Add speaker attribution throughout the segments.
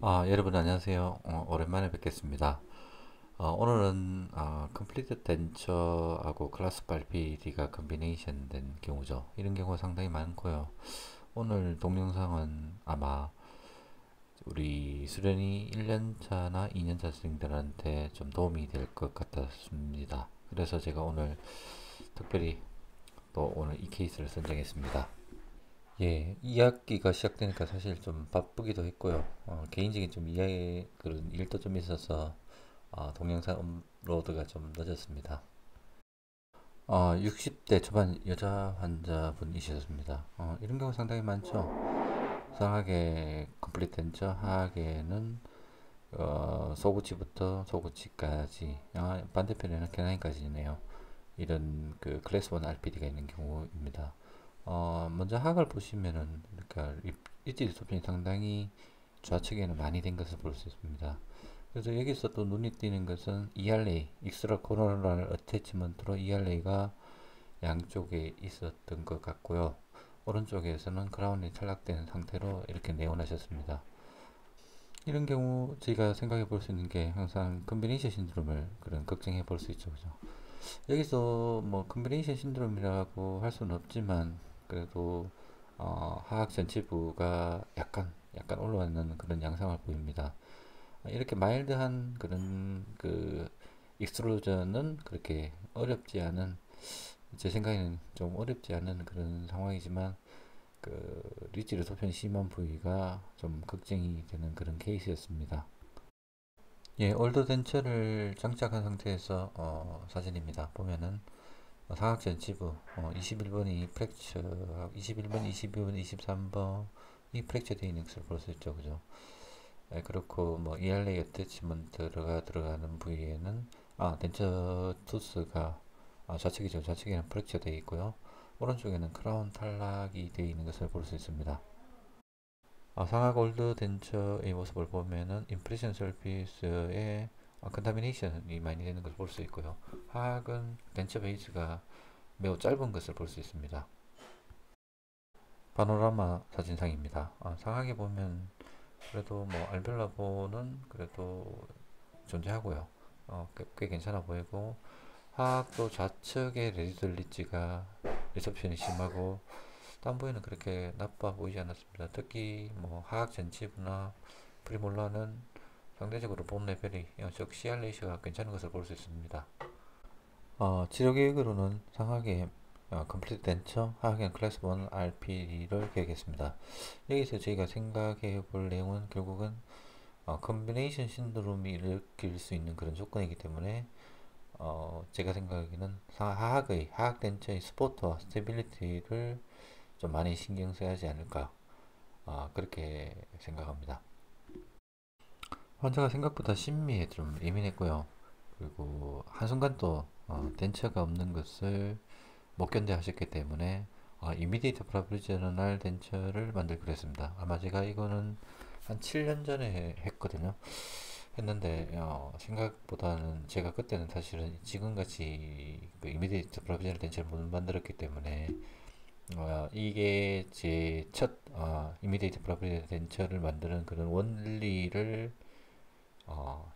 Speaker 1: 여러분 안녕하세요. 오랜만에 뵙겠습니다. 오늘은 컴플리트 덴처하고 클래스 발PD가 컨비네이션 된 경우죠. 이런 경우가 상당히 많고요. 오늘 동영상은 아마 우리 수련이 1년차나 2년차 학생들한테 좀 도움이 될 것 같았습니다. 그래서 제가 오늘 특별히 또 오늘 이 케이스를 선정했습니다. 예, 2학기가 시작되니까 사실 좀 바쁘기도 했고요. 개인적인 좀 이야기 그런 일도 좀 있어서 동영상 업로드가 좀 늦었습니다. 60대 초반 여자 환자분이셨습니다. 이런 경우 상당히 많죠. 상하계 컴플리트 덴처, 하하계는 소구치부터 소구치까지, 반대편에는 캐나인까지네요. 이런 그 클래스 1 RPD가 있는 경우입니다. 먼저 하악을 보시면은 그러니까 입지 디스토션이 상당히 좌측에는 많이 된 것을 볼 수 있습니다. 그래서 여기서 또 눈이 띄는 것은 ERA, 익스트라 코로널 어태치먼트로 ERA가 양쪽에 있었던 것 같고요. 오른쪽에서는 크라운이 탈락된 상태로 이렇게 내원하셨습니다. 이런 경우 저희가 생각해 볼 수 있는 게 항상 컨비네이션 신드롬을 그런 걱정해 볼 수 있죠. 그죠? 여기서 뭐 컨비네이션 신드롬이라고 할 수는 없지만 그래도 하악 전체부가 약간 올라가는 그런 양상을 보입니다. 이렇게 마일드한 그런 그 익스트루전은 그렇게 어렵지 않은, 제 생각에는 좀 어렵지 않은 그런 상황이지만 그 리치 리소편 심한 부위가 좀 걱정이 되는 그런 케이스였습니다. 예, 올드 덴처를 장착한 상태에서 사진입니다. 보면은 사각전 지부 21번이 프랙처, 21번, 22번, 23번이 프랙처 되어 있는 것을 볼 수 있죠. 그죠? 예, 그렇고 뭐 ERA 어태치먼트가 들어가는 부위에는 덴처 투스가 좌측이죠. 좌측에는 프랙처 되어 있고요. 오른쪽에는 크라운 탈락이 되어 있는 것을 볼 수 있습니다. 상하 골드 덴처의 모습을 보면은 임프레션 서피스에 컨타미네이션이 많이 되는 것을 볼 수 있고요. 하악은 덴처 베이스가 매우 짧은 것을 볼 수 있습니다. 파노라마 사진상입니다. 상하게 보면 그래도 뭐 알벨라보는 그래도 존재하고요. 꽤 괜찮아 보이고 하악도 좌측의 레디들 리치가 리셉션이 심하고 딴부위는 그렇게 나빠 보이지 않았습니다. 특히 뭐 하악 전치부나 프리몰라는 상대적으로 본 레벨이 즉 CR 레이셔가 괜찮은 것을 볼 수 있습니다. 치료 계획으로는 상하계 컴플리트 덴처 하악엔 클래스 1 RP를 계획했습니다. 여기서 저희가 생각해 볼 내용은 결국은 컨비네이션 신드롬이 일으킬 수 있는 그런 조건이기 때문에 제가 생각하기에는 하악 덴처의 스포트와 스테빌리티를 좀 많이 신경 써야 하지 않을까, 그렇게 생각합니다. 환자가 생각보다 심미에 좀 예민했고요. 그리고 한순간 또 덴처가 없는 것을 못 견뎌 하셨기 때문에 이미디에이트 프로비저널 덴처를 만들기로 했습니다. 아마 제가 이거는 한 7년 전에 했거든요. 했는데 생각보다는 제가 그때는 사실은 지금같이 그 이미디에이트 프로비저널 덴처를 못 만들었기 때문에 이게 제 첫 이미디에이트 프로비저널 덴처를 만드는 그런 원리를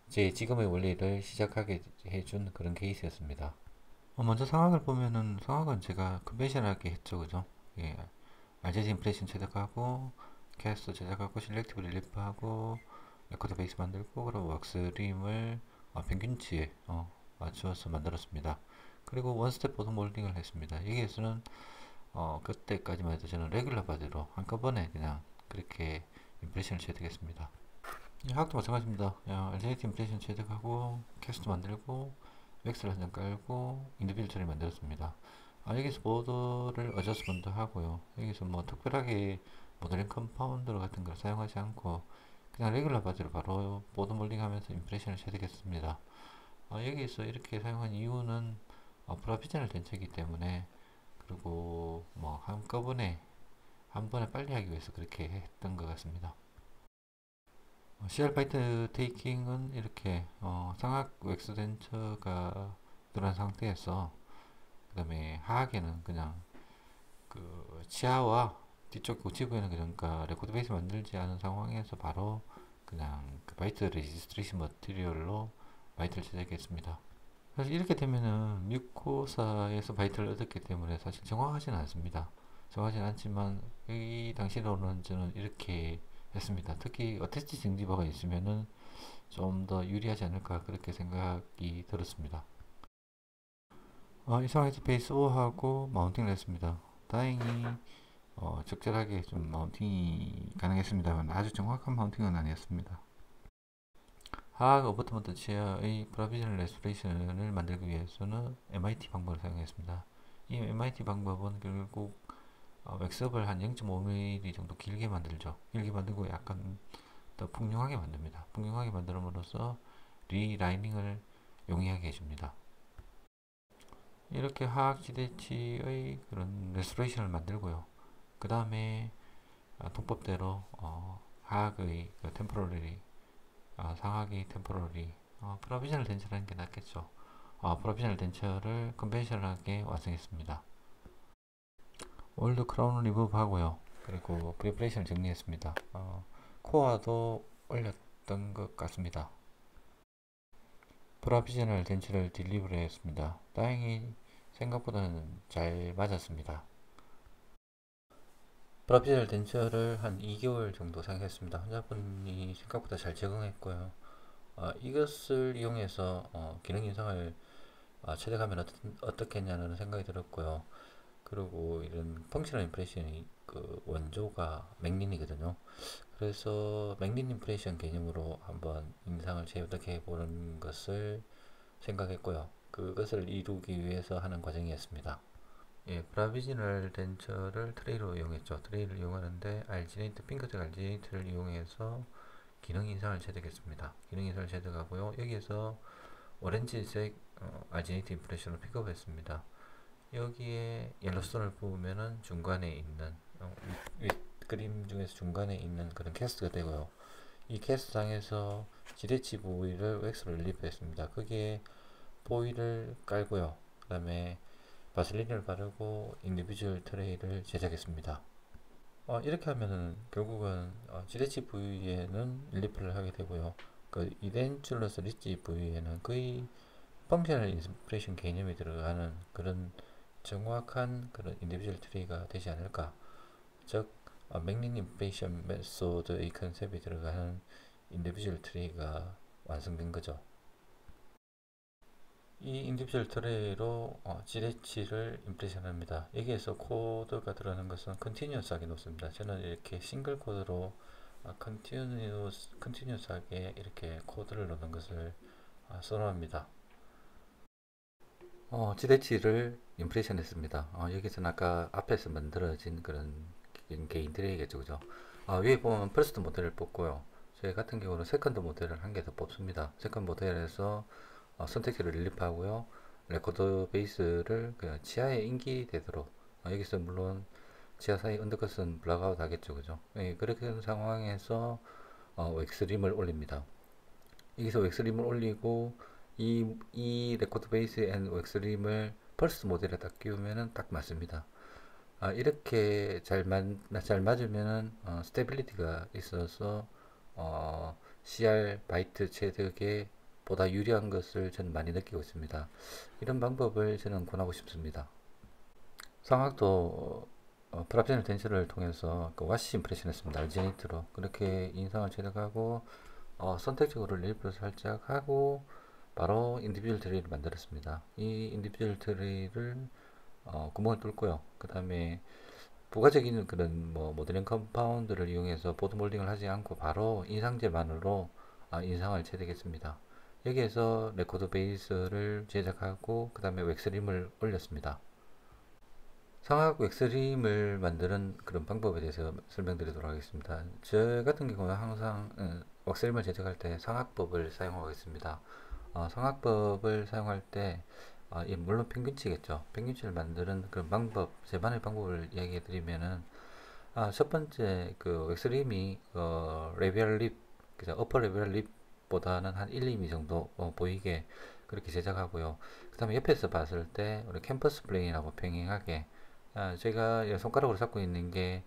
Speaker 1: 제 지금의 원리를 시작하게 해준 그런 케이스였습니다. 먼저 상황을 보면은 상황은 제가 컨벤셔널하게 했죠, 그죠? 예, RGB 인프레션 제작하고 캐스터 제작하고 실렉티브 릴리프하고 레코드 베이스 만들고 그리고 왁스림을 평균치에 맞추어서 만들었습니다. 그리고 원스텝 보드 몰딩을 했습니다. 여기에서는 그때까지만 해도 저는 레귤러 바디로 한꺼번에 그냥 그렇게 인프레션을 채택했습니다. 학도 마찬가지입니다. RGB 인프레션 채택하고 캐스터 만들고 웩스를 한 장 깔고 인디비드 처리 만들었습니다. 여기서 보드를 어저스먼트 하고요. 여기서 뭐 특별하게 모델링 컴파운드 같은 걸 사용하지 않고 그냥 레귤러 바디로 바로 보드 몰딩 하면서 임프레션을 채택했습니다. 여기서 이렇게 사용한 이유는 프로피셔널 덴처이기 때문에, 그리고 뭐 한꺼번에 한 번에 빨리 하기 위해서 그렇게 했던 것 같습니다. CR 파이트 테이킹은 이렇게 상악 웩스 덴처가 들어간 상태에서 그 다음에 하악에는 그냥 그 치아와 뒤쪽 우치부에는 그러니까 레코드 베이스 만들지 않은 상황에서 바로 그냥 그 바이트 레지스트레이션 머티리얼로 바이트를 제작했습니다. 사실 이렇게 되면은 뮤코사에서 바이트를 얻었기 때문에 사실 정확하지는 않습니다. 정확하진 않지만 이 당시로는 저는 이렇게 했습니다. 특히 어태치 증지바가 있으면은 좀 더 유리하지 않을까 그렇게 생각이 들었습니다. 이 상황에서 베이스 5하고 마운팅을 했습니다. 다행히 적절하게 좀 마운팅이 가능했습니다만 아주 정확한 마운팅은 아니었습니다. 하악 어버트먼트 치아의 프로비저널 레스토레이션을 만들기 위해서는 MIT 방법을 사용했습니다. 이 MIT 방법은 결국 웩스업을 한 0.5mm 정도 길게 만들죠. 길게 만들고 약간 더 풍성하게 만듭니다. 풍성하게 만들므로써 리라이닝을 용이하게 해줍니다. 이렇게 하악 지대치의 그런 레스토레이션을 만들고요. 그 다음에 통법대로 하악의 그 템포러리 상하기 템포러리 프로비저널 덴처를 하는 게 낫겠죠. 프로비저널 덴처를 컨벤셔널하게 완성했습니다. 올드 크라운을 리무브 하고요. 그리고 브리브레이션을 정리했습니다. 코어도 올렸던 것 같습니다. 프로비저널 덴처를 딜리버리 했습니다. 다행히 생각보다는 잘 맞았습니다. 프로비저널 덴처를 한 2개월 정도 사용했습니다. 환자분이 생각보다 잘 적응했고요. 이것을 이용해서 기능 인상을 최대화하면 어떻게 했냐는 생각이 들었고요. 그리고 이런 펑셔널 인프레션이 그 원조가 맥린이거든요. 그래서 맥린 인프레션 개념으로 한번 인상을 재어떻게 보는 것을 생각했고요. 그것을 이루기 위해서 하는 과정이었습니다. 예, 브라비지널 덴처를 트레이로 이용했죠. 트레이를 이용하는데 알지네이트, 핑크색 알지네이트를 이용해서 기능 인상을 체득했습니다. 기능 인상을 체득하고요. 여기에서 오렌지색 알지네이트 인프레션을 픽업했습니다. 여기에 옐로스톤을 부으면은 중간에 있는 윗 그림 중에서 중간에 있는 그런 캐스트가 되고요. 이 캐스트상에서 지대치 부위를 웩스로 릴리프했습니다. 거기에 포일을 깔고요. 그 다음에 바슬린을 바르고 인디비주얼 트레이를 제작했습니다. 이렇게 하면은 결국은 지대치 부위에는 릴리프를 하게 되고요. 그 이덴출러스 리치 부위에는 거의 펑셔널 인스피레이션 개념이 들어가는 그런 정확한 그런 인디비주얼 트리가 되지 않을까. 즉 맥린 인프레이션 메소드의 컨셉이 들어가는 인디비주얼 트리가 완성된 거죠. 이 인디비주얼 트리로 지레치를 인프레션합니다. 여기에서 코드가 들어가는 것은 컨티뉴어스하게 놓습니다. 저는 이렇게 싱글 코드로 컨티뉴어스하게 이렇게 코드를 놓는 것을 선호합니다. 지대치를 인프레션 했습니다. 여기서는 아까 앞에서 만들어진 그런 개인 트레이겠죠, 그죠? 위에 보면 퍼스트 모델을 뽑고요. 저희 같은 경우는 세컨드 모델을 한 개 더 뽑습니다. 세컨드 모델에서 선택지를 릴리프하고요. 레코드 베이스를 그냥 치아에 인기되도록 여기서 물론 치아 사이 언더컷은 블락아웃 하겠죠, 그죠? 예, 그렇게 된 상황에서 웩스림을 올립니다. 여기서 웩스림을 올리고 이 레코드 베이스 앤 웩스림을 펄스 모델에 딱 끼우면은 딱 맞습니다. 이렇게 잘 맞으면은 스테빌리티가 있어서 CR 바이트 체득에 보다 유리한 것을 저는 많이 느끼고 있습니다. 이런 방법을 저는 권하고 싶습니다. 상악도 프랍셔널 덴처를 통해서 그 와시 임프레션 했습니다. 알지네이트로 그렇게 인상을 체득하고 선택적으로 릴프를 살짝 하고 바로 인디비주얼 트리를 만들었습니다. 이 인디비주얼 트리를 구멍을 뚫고요. 그 다음에 부가적인 그런 뭐 모델링 컴파운드를 이용해서 보드 몰딩을 하지 않고 바로 인상제만으로 인상을 체득했습니다. 여기에서 레코드 베이스를 제작하고 그 다음에 웩스림을 올렸습니다. 상악 웩스림을 만드는 그런 방법에 대해서 설명드리도록 하겠습니다. 저 같은 경우는 항상 웩스림을 제작할 때 상악법을 사용하고 있습니다. 상악법을 사용할 때 물론 평균치겠죠. 평균치를 만드는 그런 방법, 제반의 방법을 이야기해 드리면은 첫 번째 그 웩스림이 레비얼 립, 그죠? 어퍼 레비얼 립보다는 한 1, 2mm 정도 보이게 그렇게 제작하고요. 그 다음에 옆에서 봤을 때 우리 캠퍼스 플레인하고 평행하게 제가 손가락으로 잡고 있는 게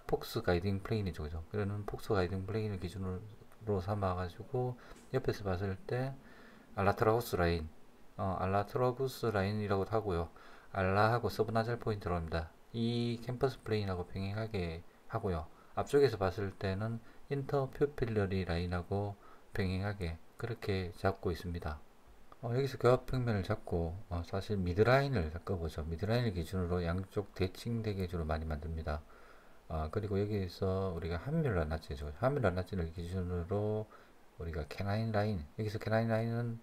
Speaker 1: 폭스 가이딩 플레인이죠, 그죠? 그러는 폭스 가이딩 플레인을 기준으로 펜으로 삼아 가지고 옆에서 봤을 때 알라트라우스 라인, 알라트라구스 라인이라고도 하고요. 알라하고 서브나잘 포인트로 합니다. 이 캠퍼스 플레인하고 평행하게 하고요. 앞쪽에서 봤을 때는 인터퓨필러리 라인하고 평행하게 그렇게 잡고 있습니다. 여기서 교합 평면을 잡고 사실 미드라인을 잡아보죠. 미드라인을 기준으로 양쪽 대칭되게 주로 많이 만듭니다. 그리고 여기서 우리가 한밀러 낫지죠. 한밀러 낫지를 기준으로 우리가 캐나인 라인, 여기서 캐나인 라인은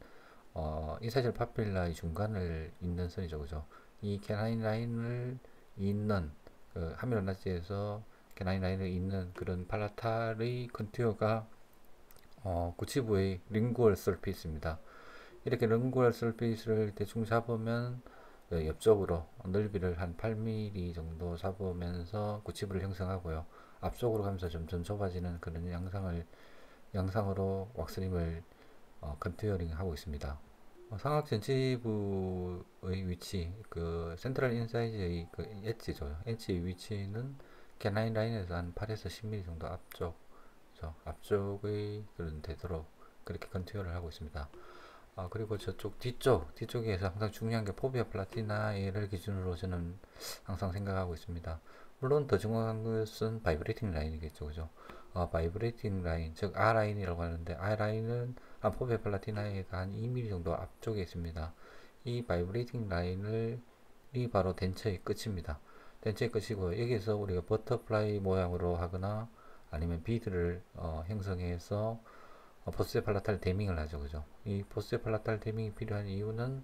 Speaker 1: 인사이드 파필라의 중간을 잇는 선이죠, 그죠? 이 캐나인 라인을 잇는 그 한밀러 낫지에서 캐나인 라인을 잇는 그런 팔라탈의 컨투어가 구치부의 링구얼 서피스입니다. 이렇게 링구얼 서피스를 대충 잡으면 옆쪽으로 넓이를 한 8mm 정도 잡으면서 구치부를 형성하고요. 앞쪽으로 가면서 점점 좁아지는 그런 양상으로 왁스림을 컨투어링 하고 있습니다. 상악 전치부의 위치, 그 센트럴 인사이즈의 그 엣지죠. 엣지의 위치는 캐나인 라인에서 한 8에서 10mm 정도 앞쪽의 그런 되도록 그렇게 컨투어를 하고 있습니다. 그리고 저쪽 뒤쪽에서 항상 중요한 게 포비아 플라티나를 기준으로 저는 항상 생각하고 있습니다. 물론 더 중요한 것은 바이브레이팅 라인이겠죠, 그죠? 바이브레이팅 라인, 즉 R 라인이라고 하는데 R 라인은 한 포비아 플라티나에가 한 2mm 정도 앞쪽에 있습니다. 이 바이브레이팅 라인을 이 바로 덴처의 끝입니다. 덴처의 끝이고 여기서 우리가 버터플라이 모양으로 하거나 아니면 비드를 형성해서 포스에팔라탈 데밍을 하죠, 그죠? 이 포스에팔라탈 데밍이 필요한 이유는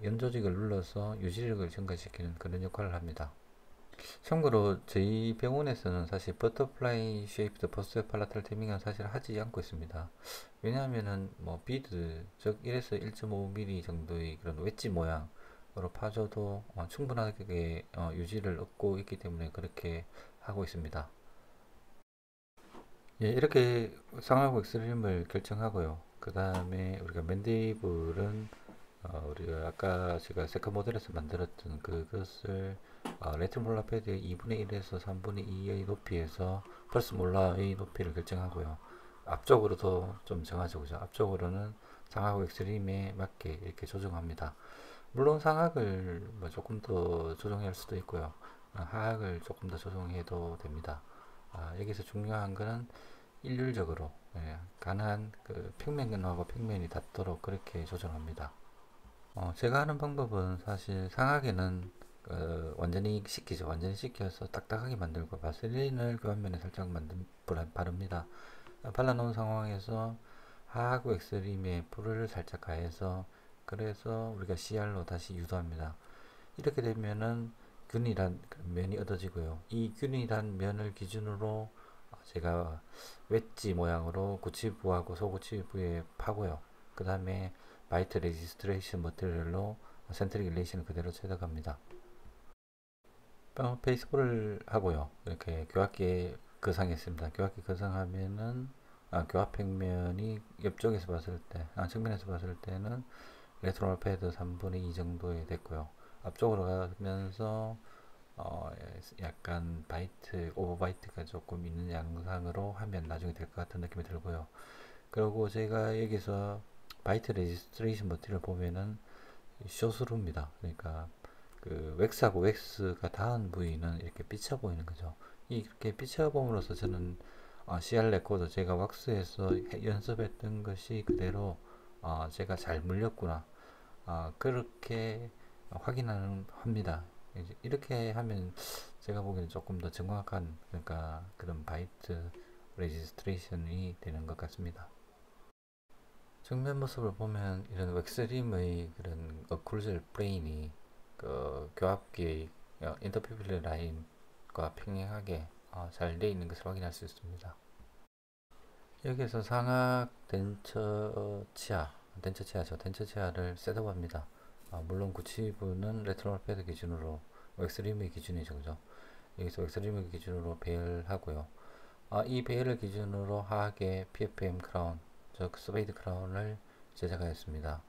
Speaker 1: 연조직을 눌러서 유지력을 증가시키는 그런 역할을 합니다. 참고로 저희 병원에서는 사실 버터플라이 쉐이프드 포스에팔라탈 데밍은 사실 하지 않고 있습니다. 왜냐하면은 뭐 비드 즉 1에서 1.5mm 정도의 그런 웨지 모양으로 파줘도 충분하게 유지를 얻고 있기 때문에 그렇게 하고 있습니다. 예, 이렇게 상하고 엑스트림을 결정하고요. 그 다음에 우리가 맨디블은 우리가 아까 제가 세컨 모델에서 만들었던 그것을 레트 몰라 패드의 2분의 1에서 3분의 2의 높이에서 펄스 몰라의 높이를 결정하고요. 앞쪽으로도 좀 정하죠, 그죠? 앞쪽으로는 상하고 엑스트림에 맞게 이렇게 조정합니다. 물론 상하을 뭐 조금 더 조정할 수도 있고요. 하악을 조금 더 조정해도 됩니다. 여기서 중요한 거는 일률적으로 가능한 그 평면하고 평면이 닿도록 그렇게 조정합니다. 제가 하는 방법은 사실 상하게는 완전히 식히죠. 완전히 식혀서 딱딱하게 만들고 바셀린을 교환면에 살짝 바릅니다. 발라놓은 상황에서 하하고 엑스림에 풀을 살짝 가해서 그래서 우리가 CR로 다시 유도합니다. 이렇게 되면은 균일한 면이 얻어지고요. 이 균일한 면을 기준으로 제가 웨지 모양으로 구치부하고 소구치부에 파고요. 그 다음에 바이트 레지스트레이션 머티리얼로 센트릭 일레이션을 그대로 채덕합니다. 페이스볼을 하고요. 이렇게 교합기에 거상했습니다. 교합기 거상하면은 교합 평면이 옆쪽에서 봤을 때, 측면에서 봤을 때는 레트로널 패드 3분의 2 정도에 됐고요. 앞쪽으로 가면서 약간 바이트, 오버바이트가 조금 있는 양상으로 하면 나중에 될 것 같은 느낌이 들고요. 그리고 제가 여기서 바이트 레지스트레이션 머티리얼 보면은 쇼스루입니다. 그러니까 그 웩스하고 웩스가 닿은 부위는 이렇게 삐쳐 보이는 거죠. 이렇게 삐쳐 봄으로써 저는 CR 레코더 제가 왁스에서 연습했던 것이 그대로 제가 잘 물렸구나 그렇게 확인하는 합니다. 이렇게 하면 제가 보기에는 조금 더 정확한 그러니까 그런 바이트 레지스트레이션이 되는 것 같습니다. 정면 모습을 보면 이런 웩스림의 그런 어클루젤 플레인이 그 교합기의 인터피필러 라인과 평행하게 잘 되어 있는 것을 확인할 수 있습니다. 여기서 상악 덴처 치아죠. 덴처 치아를 셋업합니다. 물론 구치부는 레트로널 패드 기준으로 웩스림의 기준이죠, 그죠? 여기서 웩스림의 기준으로 배열하고요. 이 배열을 기준으로 하악의 PFM 크라운, 즉 스베이드 크라운을 제작하였습니다.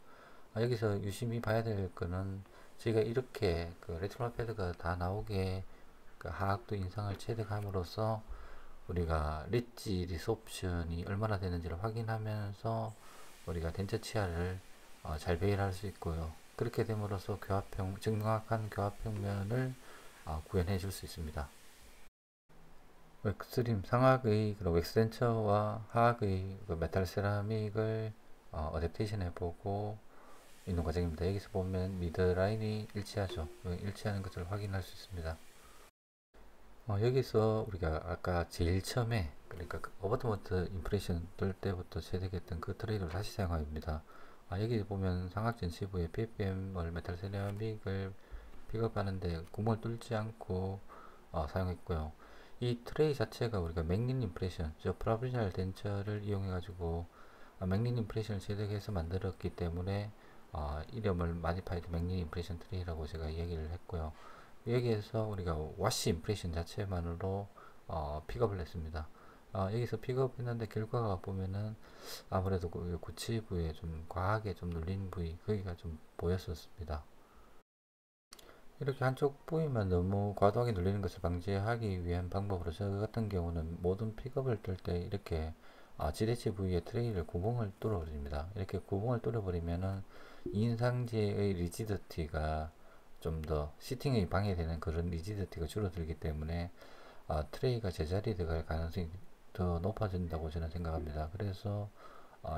Speaker 1: 여기서 유심히 봐야 될 거는 저희가 이렇게 그 레트로널 패드가 다 나오게 그 하악도 인상을 체득함으로써 우리가 리지 리소옵션이 얼마나 되는지를 확인하면서 우리가 덴처 치아를 잘 배열할 수 있고요. 그렇게 됨으로써 정확한 교합평면을 구현해 줄 수 있습니다. 웩스림 상악의 그런 웩스덴처와 하악의 그 메탈 세라믹을 어댑테이션 해보고 있는 과정입니다. 여기서 보면 미드라인이 일치하죠. 일치하는 것을 확인할 수 있습니다. 여기서 우리가 아까 제일 처음에 그러니까 어버트먼트 임프레션 뜰 때부터 채택했던 그 트레이드를 다시 사용합니다. 여기 보면 삼각 전시부에 PFM을 메탈 세라믹을 픽업하는데 구멍을 뚫지 않고 사용했고요. 이 트레이 자체가 우리가 맥닌 임프레션, 저 프라비저널 덴처를 이용해 가지고 맥닌 임프레션을 채택해서 만들었기 때문에 이름을 마디파이드 맥닌 임프레션 트레이라고 제가 이야기를 했고요. 여기에서 우리가 와시 임프레션 자체만으로 픽업을 했습니다. 여기서 픽업했는데 결과가 보면은 아무래도 그 구치 부위에 좀 과하게 좀 눌린 부위 거기가 좀 보였었습니다. 이렇게 한쪽 부위만 너무 과도하게 눌리는 것을 방지하기 위한 방법으로 저 같은 경우는 모든 픽업을 뜰 때 이렇게 지대치 부위에 트레이를 구멍을 뚫어버립니다. 이렇게 구멍을 뚫어버리면은 인상지의 리지드티가 좀 더 시팅이 방해되는 그런 리지드티가 줄어들기 때문에 트레이가 제자리에 들어갈 가능성이 더 높아진다고 저는 생각합니다. 그래서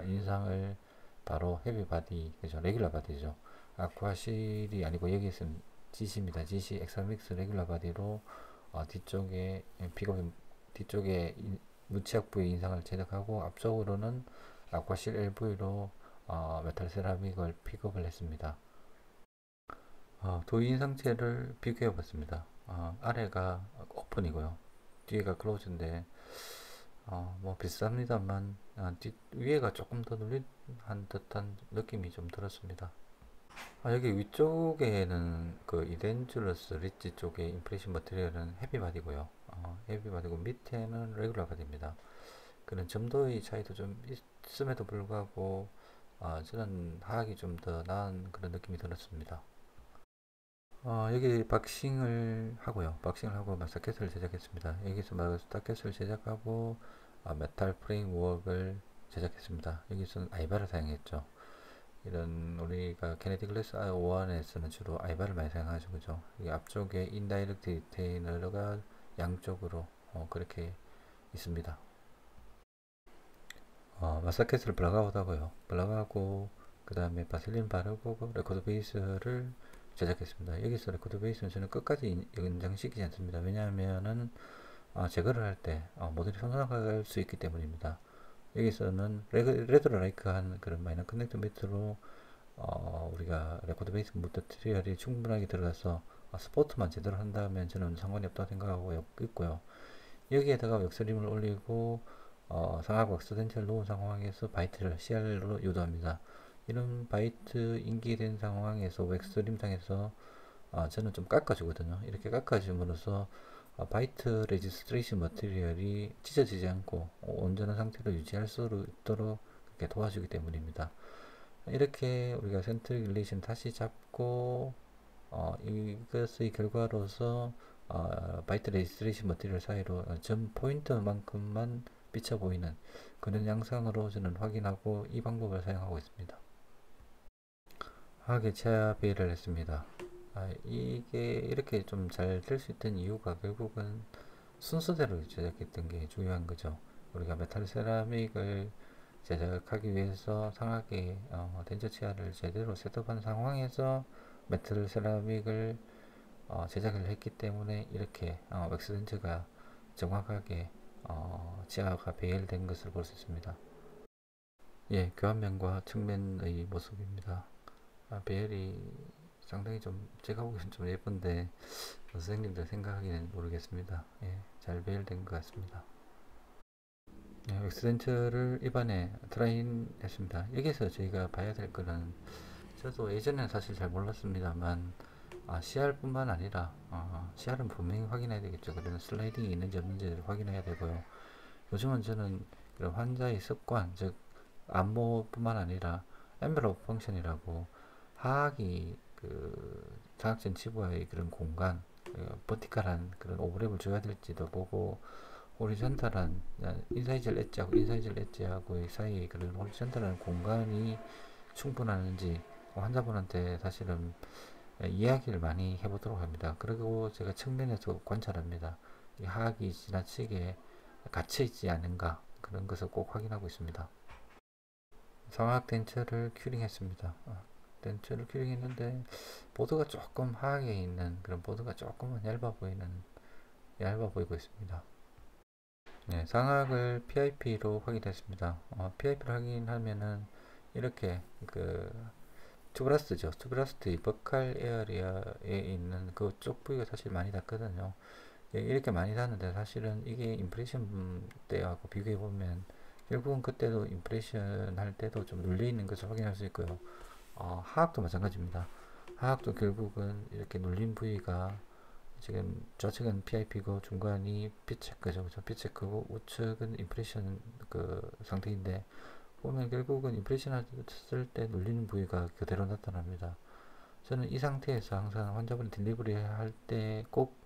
Speaker 1: 인상을 바로 헤비 바디, 그죠? 레귤러 바디죠. 아쿠아실이 아니고 여기서는 GC입니다. GC 엑사믹스 레귤러 바디로 뒤쪽에 픽업 뒤쪽에 무치약 부위 인상을 제작하고 앞쪽으로는 아쿠아실 LV로 메탈 세라믹을 픽업을 했습니다. 도인 상체를 비교해 봤습니다. 아래가 오픈이고요. 뒤에가 클로즈인데 뭐 비슷합니다만 위에가 조금 더 눌린 듯한 느낌이 좀 들었습니다. 여기 위쪽에는 그 이덴줄러스 리지 쪽에 임프레션 머티리얼은 헤비바디고요. 헤비바디고 밑에는 레귤러 바디입니다. 그런 점도의 차이도 좀 있음에도 불구하고 저는 하악이 좀 더 나은 그런 느낌이 들었습니다. 여기 박싱을 하고요. 박싱을 하고 마스켓을 제작했습니다. 여기서 마스켓을 제작하고 메탈 프레임워크를 제작했습니다. 여기서는 아이바를 사용했죠. 이런 우리가 케네디 글래스 i5에서는 주로 아이바를 많이 사용하죠. 그죠? 이 앞쪽에 인다이렉트 디테이너가 양쪽으로 그렇게 있습니다. 마스켓을 블락아웃 하고요. 블락하고 그 다음에 바셀린 바르고 레코드 베이스를 제작했습니다. 여기서 레코드 베이스는 저는 끝까지 연장시키지 않습니다. 왜냐하면은 제거를 할 때 모듈이 손상할 수 있기 때문입니다. 여기서는 레드라이크한 그런 마이너 커넥터 밑으로 우리가 레코드 베이스 머티리얼이 충분하게 들어가서 스포트만 제대로 한다면 저는 상관이 없다고 생각하고 있고요. 여기에다가 웩스림을 올리고 상하고 왁스덴체를 놓은 상황에서 바이트를 CR로 유도합니다. 이런 바이트 인기된 상황에서 웩스림 상에서 저는 좀 깎아주거든요. 이렇게 깎아줌으로써 바이트 레지스트레이션 머티리얼이 찢어지지 않고 온전한 상태로 유지할 수 있도록 그렇게 도와주기 때문입니다. 이렇게 우리가 센터 릴레이션 다시 잡고 이것의 결과로서 바이트 레지스트레이션 머티리얼 사이로 점 포인트만큼만 비쳐 보이는 그런 양상으로 저는 확인하고 이 방법을 사용하고 있습니다. 하게 차비를 했습니다. 이게 이렇게 좀 잘 될 수 있던 이유가 결국은 순서대로 제작했던 게 중요한 거죠. 우리가 메탈 세라믹을 제작하기 위해서 상하게 덴처 치아를 제대로 셋업한 상황에서 메탈 세라믹을 제작을 했기 때문에 이렇게 웩스 덴처가 정확하게 치아가 배열된 것을 볼 수 있습니다. 예, 교환면과 측면의 모습입니다. 배열이 상당히 좀 제가 보기엔 좀 예쁜데 선생님들 생각하기는 모르겠습니다. 예, 잘 배열된 것 같습니다. 네, 엑스덴처를 이번에 트라인 했습니다. 여기서 저희가 봐야 될 거는 저도 예전에는 사실 잘 몰랐습니다만 CR뿐만 아니라 CR은 분명히 확인해야 되겠죠. 그러면 슬라이딩이 있는지 없는지를 확인해야 되고요. 요즘은 저는 그런 환자의 습관, 즉 안모뿐만 아니라 엔벨로프 펑션이라고 하악이 그 장악전 치부와의 그런 공간, 버티컬한 그런 오버랩을 줘야 될지도 보고 호리존탈한 인사이즈를 엣지하고 인사이즈를 엣지하고의 사이에 그런 호리존탈한 공간이 충분한지 환자분한테 사실은 이야기를 많이 해보도록 합니다. 그리고 제가 측면에서 관찰합니다. 이 하악이 지나치게 갇혀있지 않은가 그런 것을 꼭 확인하고 있습니다. 상하악 덴처를 큐링했습니다. 덴처를 큐링했는데 보드가 조금 하악에 있는 그런 보드가 조금은 얇아 보이고 있습니다. 네, 상하악을 PIP로 확인했습니다. PIP로 확인하면은 이렇게 그 투브라스트죠. 투브라스트 버칼 에어리어에 있는 그쪽 부위가 사실 많이 닿거든요. 예, 이렇게 많이 닿는데 사실은 이게 임프레션 때하고 비교해 보면 결국은 그때도 임프레션 할 때도 좀 눌려 있는 것을 확인할 수 있고요. 하악도 마찬가지입니다. 하악도 결국은 이렇게 눌린 부위가 지금 좌측은 PIP고 중간이 P체크죠. 그죠? P체크고 우측은 임프레션 그 상태인데 보면 결국은 임프레션 했을 때 눌리는 부위가 그대로 나타납니다. 저는 이 상태에서 항상 환자분 딜리버리 할 때 꼭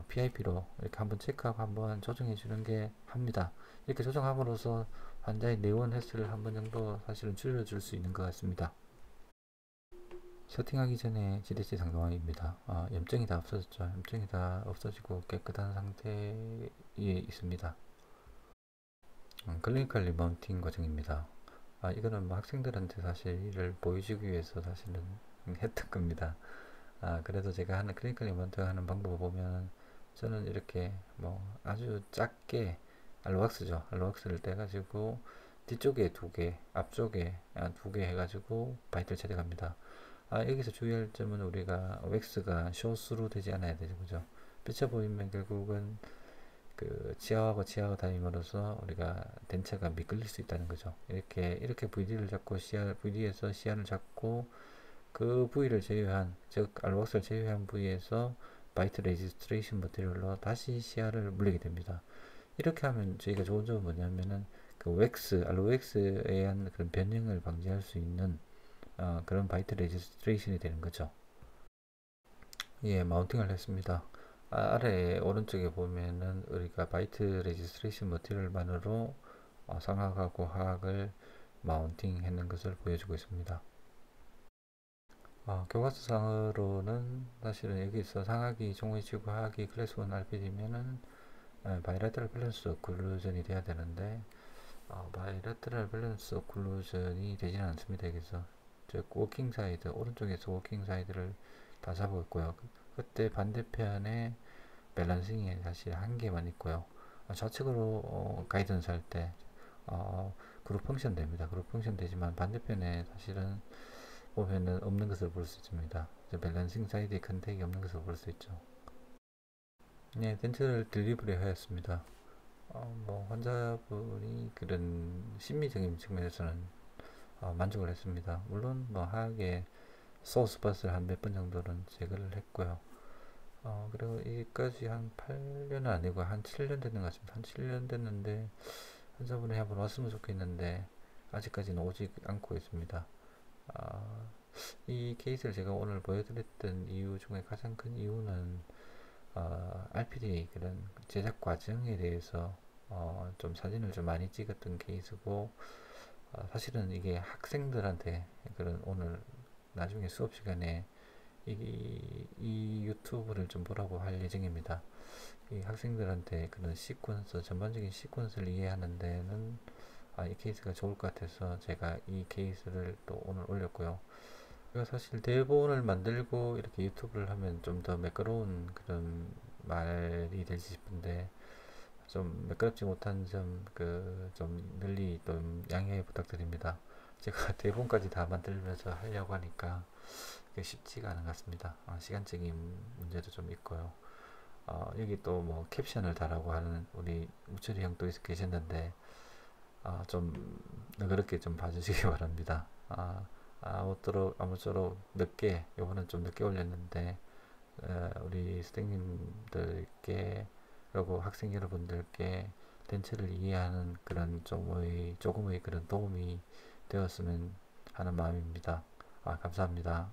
Speaker 1: PIP로 이렇게 한번 체크하고 한번 조정해 주는 게 합니다. 이렇게 조정함으로써 환자의 내원 횟수를 한 번 정도 사실은 줄여줄 수 있는 것 같습니다. 세팅하기 전에 GDC 상동화입니다. 염증이 다 없어졌죠. 염증이 다 없어지고 깨끗한 상태에 있습니다. 클리니컬 리마운팅 과정입니다. 이거는 뭐 학생들한테 사실 이를 보여주기 위해서 사실은 했던 겁니다. 그래도 제가 하는 클리니컬 리마운팅 하는 방법을 보면 저는 이렇게 뭐 아주 작게 알로왁스죠. 알로왁스를 떼가지고 뒤쪽에 두 개, 앞쪽에 두 개 해가지고 바이트를 채택합니다. 여기서 주의할 점은 우리가 웩스가 쇼스루 되지 않아야 되죠. 그죠? 비쳐 보이면 결국은 그 치아하고 치아가 닿임으로써 우리가 덴처가 미끌릴 수 있다는 거죠. 이렇게 VD를 잡고 VD에서 시야를 잡고 그 부위를 제외한, 즉 알록스를 제외한 부위에서 바이트 레지스트레이션 머티리얼로 다시 시야를 물리게 됩니다. 이렇게 하면 저희가 좋은 점은 뭐냐면은 그 웩스, 알로웩스에 의한 그런 변형을 방지할 수 있는 그런 바이트 레지스트레이션이 되는 거죠. 예, 마운팅을 했습니다. 아래 오른쪽에 보면은 우리가 바이트 레지스트레이션 머티리얼만으로 상하악하고 하악을 마운팅 했는 것을 보여주고 있습니다. 교과서상으로는 사실은 여기서 상하악이 종이치고 하악이 클래스 1 RPD면은 바이라테럴 밸런스 오클루전이 돼야 되는데 바이라테럴 밸런스 오클루전이 되지는 않습니다. 여기서 즉 워킹 사이드, 오른쪽에서 워킹 사이드를 다 잡고 있고요. 그때 반대편에 밸런싱이 사실 한 개만 있고요. 좌측으로 가이던스 할 때 그룹 펑션 됩니다. 그룹 펑션 되지만 반대편에 사실은 보면은 없는 것을 볼 수 있습니다. 밸런싱 사이드에 컨택이 없는 것을 볼 수 있죠. 네, 덴트를 딜리버리 하였습니다. 뭐 환자분이 그런 심리적인 측면에서는 만족을 했습니다. 물론 뭐 하악에 소스팟을 한 몇 번 정도는 제거를 했고요. 그리고 이까지 한 8년은 아니고 한 7년 됐는 것 같습니다. 한 7년 됐는데 환자분이 한번 왔으면 좋겠는데 아직까지는 오지 않고 있습니다. 이 케이스를 제가 오늘 보여드렸던 이유 중에 가장 큰 이유는 RPD 그런 제작 과정에 대해서 좀 사진을 좀 많이 찍었던 케이스고 사실은 이게 학생들한테 그런 오늘 나중에 수업 시간에 이 유튜브를 좀 보라고 할 예정입니다. 이 학생들한테 그런 시퀀서, 전반적인 시퀀스를 이해하는 데는 이 케이스가 좋을 것 같아서 제가 이 케이스를 또 오늘 올렸고요. 제가 사실 대본을 만들고 이렇게 유튜브를 하면 좀 더 매끄러운 그런 말이 되지 싶은데 좀 매끄럽지 못한 점, 좀 널리 좀 양해 부탁드립니다. 제가 대본까지 다 만들면서 하려고 하니까 쉽지가 않은 것 같습니다. 시간적인 문제도 좀 있고요. 여기 또 뭐 캡션을 달라고 하는 우리 우철이 형도 계셨는데 좀 너그럽게 좀 봐주시기 바랍니다. 아무쪼록 늦게 요번엔 좀 늦게 올렸는데 우리 선생님들께 그리고 학생 여러분들께 덴처를 이해하는 그런 조금의 그런 도움이 되었으면 하는 마음입니다. 감사합니다.